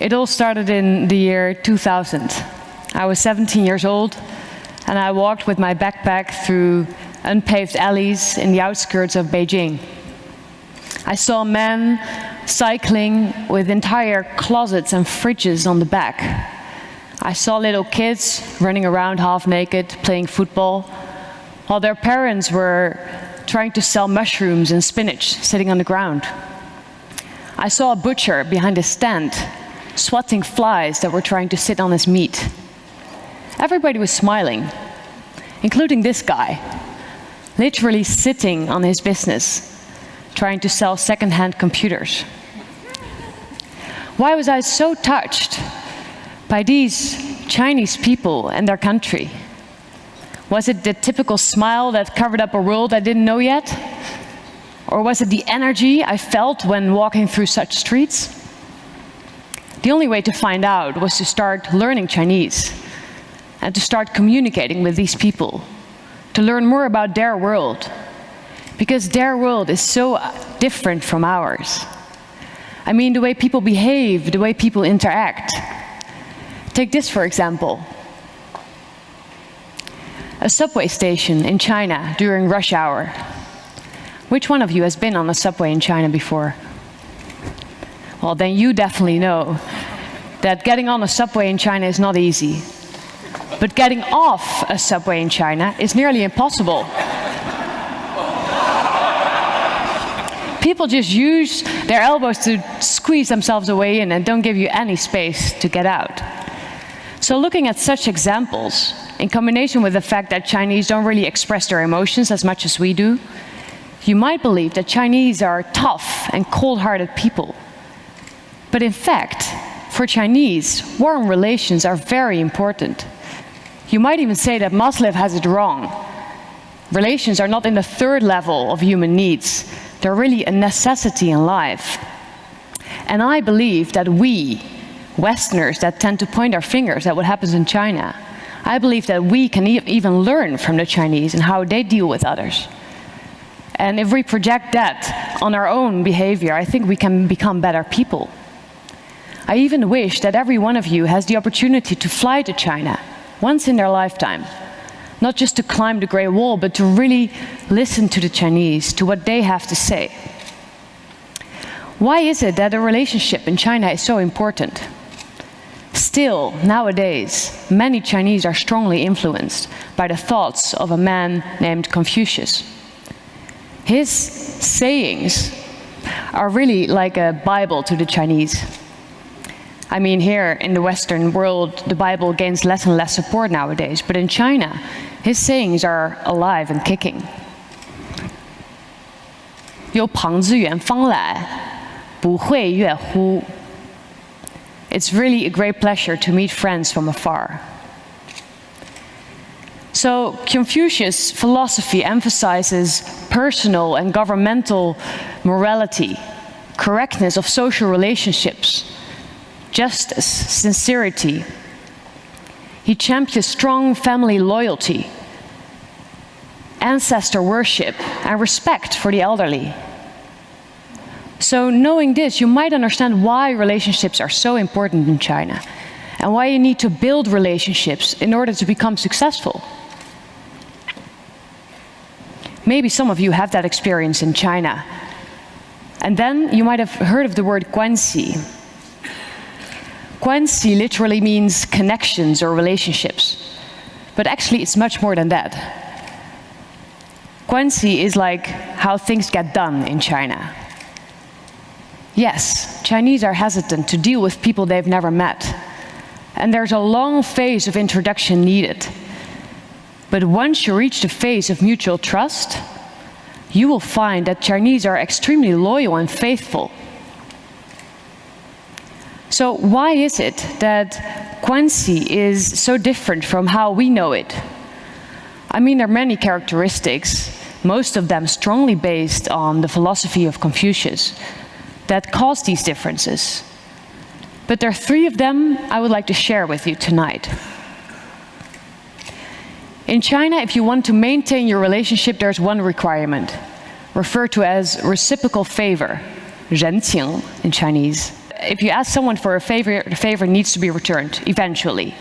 It all started in the year 2000. I was 17 years old, and I walked with my backpack through unpaved alleys in the outskirts of Beijing. I saw men cycling with entire closets and fridges on the back. I saw little kids running around half naked, playing football, while their parents were trying to sell mushrooms and spinach sitting on the ground. I saw a butcher behind a stand, swatting flies that were trying to sit on his meat. Everybody was smiling, including this guy, literally sitting on his business, trying to sell second-hand computers. Why was I so touched by these Chinese people and their country? Was it the typical smile that covered up a world I didn't know yet? Or was it the energy I felt when walking through such streets? The only way to find out was to start learning Chinese and to start communicating with these people, to learn more about their world, because their world is so different from ours. I mean, the way people behave, the way people interact. Take this, for example. A subway station in China during rush hour. Which one of you has been on a subway in China before? Well, then you definitely know that getting on a subway in China is not easy. But getting off a subway in China is nearly impossible. People just use their elbows to squeeze themselves away in and don't give you any space to get out. So looking at such examples, in combination with the fact that Chinese don't really express their emotions as much as we do, you might believe that Chinese are tough and cold-hearted people. But in fact, for Chinese, warm relations are very important. You might even say that Maslow has it wrong. Relations are not in the third level of human needs. They're really a necessity in life. And I believe that we, Westerners that tend to point our fingers at what happens in China, I believe that we can even learn from the Chinese and how they deal with others. And if we project that on our own behavior, I think we can become better people. I even wish that every one of you has the opportunity to fly to China once in their lifetime. Not just to climb the Great Wall, but to really listen to the Chinese, to what they have to say. Why is it that a relationship in China is so important? Still, nowadays, many Chinese are strongly influenced by the thoughts of a man named Confucius. His sayings are really like a Bible to the Chinese. I mean, here in the Western world, the Bible gains less and less support nowadays, but in China, his sayings are alive and kicking. 有朋自远方来，不会越乎. It's really a great pleasure to meet friends from afar. So Confucius' philosophy emphasizes personal and governmental morality, correctness of social relationships, justice, sincerity. He champions strong family loyalty, ancestor worship, and respect for the elderly. So knowing this, you might understand why relationships are so important in China, and why you need to build relationships in order to become successful. Maybe some of you have that experience in China. And then you might have heard of the word guanxi. Guanxi literally means connections or relationships. But actually it's much more than that. Guanxi is like how things get done in China. Yes, Chinese are hesitant to deal with people they've never met. And there's a long phase of introduction needed. But once you reach the phase of mutual trust, you will find that Chinese are extremely loyal and faithful. So why is it that guanxi is so different from how we know it? I mean, there are many characteristics, most of them strongly based on the philosophy of Confucius, that cause these differences. But there are three of them I would like to share with you tonight. In China, if you want to maintain your relationship, there's one requirement, referred to as reciprocal favor, 人情 in Chinese. if you ask someone for a favor, the favor needs to be returned eventually.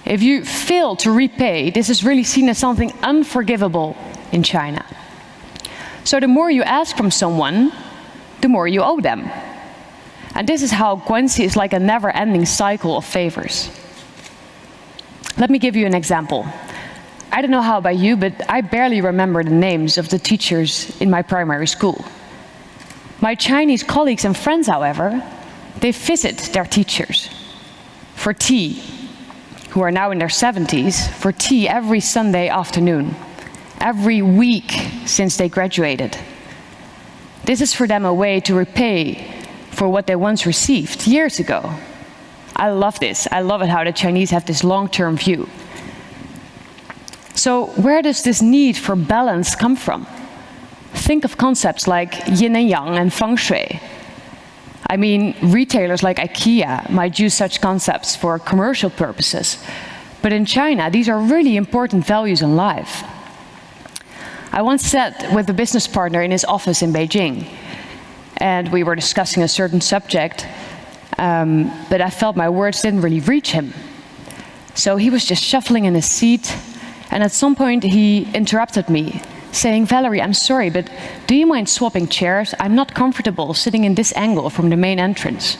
If you fail to repay, this is really seen as something unforgivable in China. So the more you ask from someone, the more you owe them. And this is how guanxi is like a never-ending cycle of favors. Let me give you an example. I don't know how about you, but I barely remember the names of the teachers in my primary school. My Chinese colleagues and friends, however, they visit their teachers for tea, who are now in their 70s, for tea every Sunday afternoon, every week since they graduated. This is for them a way to repay for what they once received years ago. I love this. I love it how the Chinese have this long-term view. So where does this need for balance come from? Think of concepts like yin and yang and feng shui. I mean, retailers like IKEA might use such concepts for commercial purposes. But in China, these are really important values in life. I once sat with a business partner in his office in Beijing, and we were discussing a certain subject, but I felt my words didn't really reach him. So he was just shuffling in his seat, and at some point he interrupted me, saying, "Valerie, I'm sorry, but do you mind swapping chairs? I'm not comfortable sitting in this angle from the main entrance."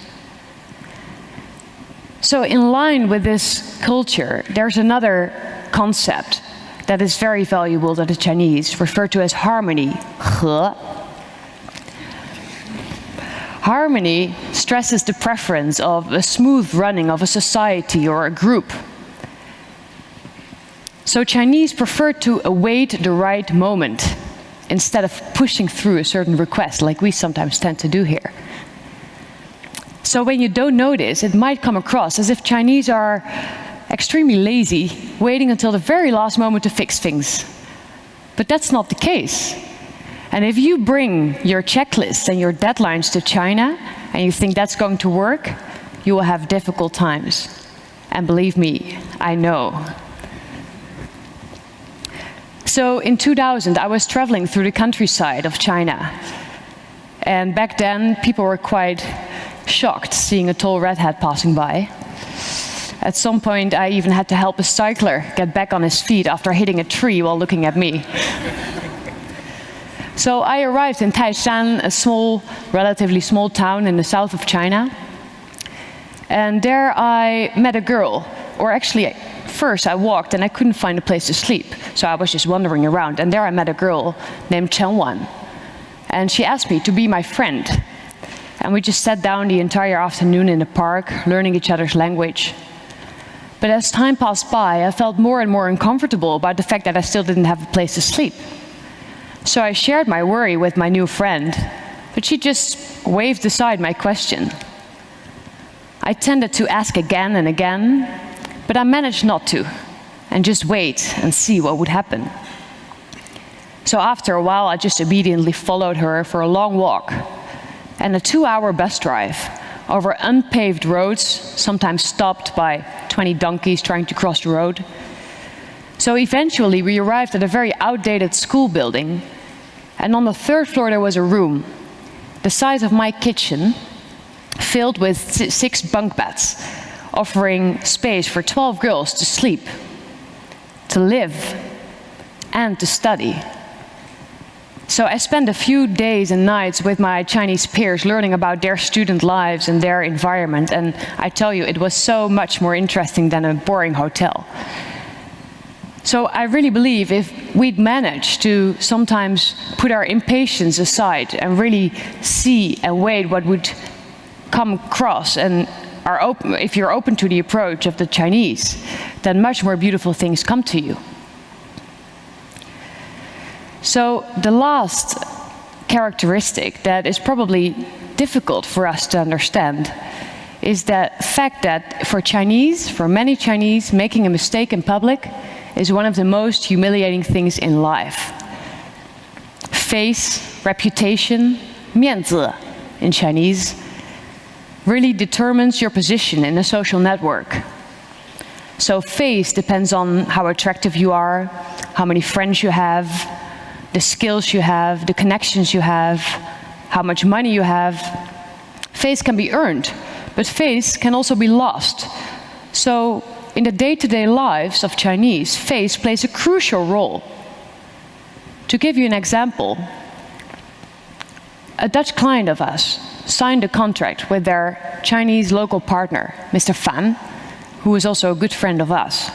So in line with this culture, there's another concept that is very valuable that the Chinese refer to as harmony, 和. Harmony stresses the preference of a smooth running of a society or a group. So Chinese prefer to await the right moment instead of pushing through a certain request like we sometimes tend to do here. So when you don't notice, it might come across as if Chinese are extremely lazy, waiting until the very last moment to fix things. But that's not the case. And if you bring your checklists and your deadlines to China and you think that's going to work, you will have difficult times. And believe me, I know. So in 2000, I was traveling through the countryside of China. And back then, people were quite shocked seeing a tall redhead passing by. At some point, I even had to help a cycler get back on his feet after hitting a tree while looking at me. So I arrived in Taishan, a small, relatively small town in the south of China. And there I met a girl, or actually, first I walked and I couldn't find a place to sleep. So I was just wandering around, and there I met a girl named Chen Wan. And she asked me to be my friend. And we just sat down the entire afternoon in the park, learning each other's language. But as time passed by, I felt more and more uncomfortable about the fact that I still didn't have a place to sleep. So I shared my worry with my new friend, but she just waved aside my question. I tended to ask again and again, but I managed not to, and just wait and see what would happen. So after a while, I just obediently followed her for a long walk and a 2-hour bus drive over unpaved roads, sometimes stopped by 20 donkeys trying to cross the road. So eventually we arrived at a very outdated school building, and on the 3rd floor there was a room, the size of my kitchen, filled with 6 bunk beds, offering space for 12 girls to sleep, to live, and to study. So I spent a few days and nights with my Chinese peers learning about their student lives and their environment, and I tell you, it was so much more interesting than a boring hotel. So I really believe if we'd manage to sometimes put our impatience aside and really see and wait what would come across, and if you're open to the approach of the Chinese, then much more beautiful things come to you. So the last characteristic that is probably difficult for us to understand is the fact that for many Chinese, making a mistake in public is one of the most humiliating things in life. Face, reputation, 面子 in Chinese, really determines your position in a social network. So face depends on how attractive you are, how many friends you have, the skills you have, the connections you have, how much money you have. Face can be earned, but face can also be lost. So in the day-to-day lives of Chinese, face plays a crucial role. To give you an example, a Dutch client of us signed a contract with their Chinese local partner, Mr. Fan, who is also a good friend of us.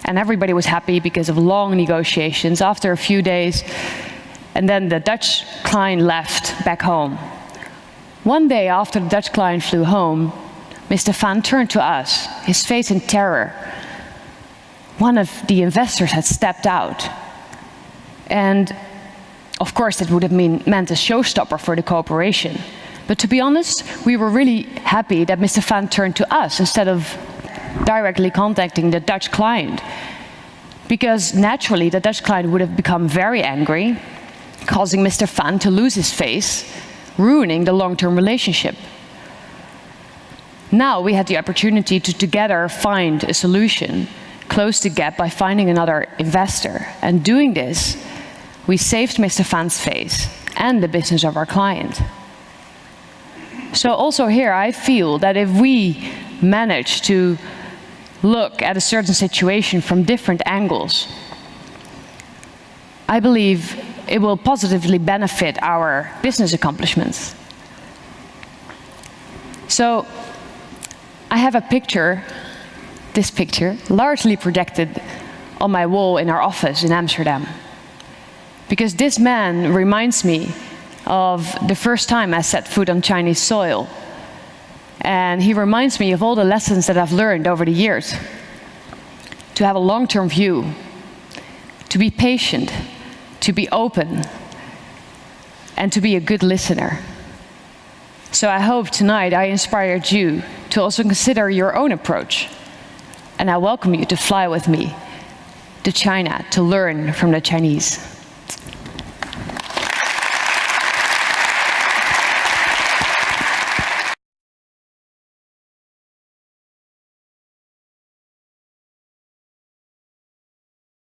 And everybody was happy because of long negotiations after a few days, and then the Dutch client left back home. One day after the Dutch client flew home, Mr. Fan turned to us, his face in terror. One of the investors had stepped out. And of course, it would have meant a showstopper for the cooperation. But to be honest, we were really happy that Mr. Fan turned to us instead of directly contacting the Dutch client. Because naturally, the Dutch client would have become very angry, causing Mr. Fan to lose his face, ruining the long-term relationship. Now we had the opportunity to together find a solution, close the gap by finding another investor. And doing this, we saved Mr. Fan's face and the business of our client. So also here, I feel that if we manage to look at a certain situation from different angles, I believe it will positively benefit our business accomplishments. So I have a picture, this picture, largely projected on my wall in our office in Amsterdam. Because this man reminds me of the first time I set foot on Chinese soil. And he reminds me of all the lessons that I've learned over the years. To have a long-term view, to be patient, to be open, and to be a good listener. So I hope tonight I inspired you to also consider your own approach. And I welcome you to fly with me to China to learn from the Chinese.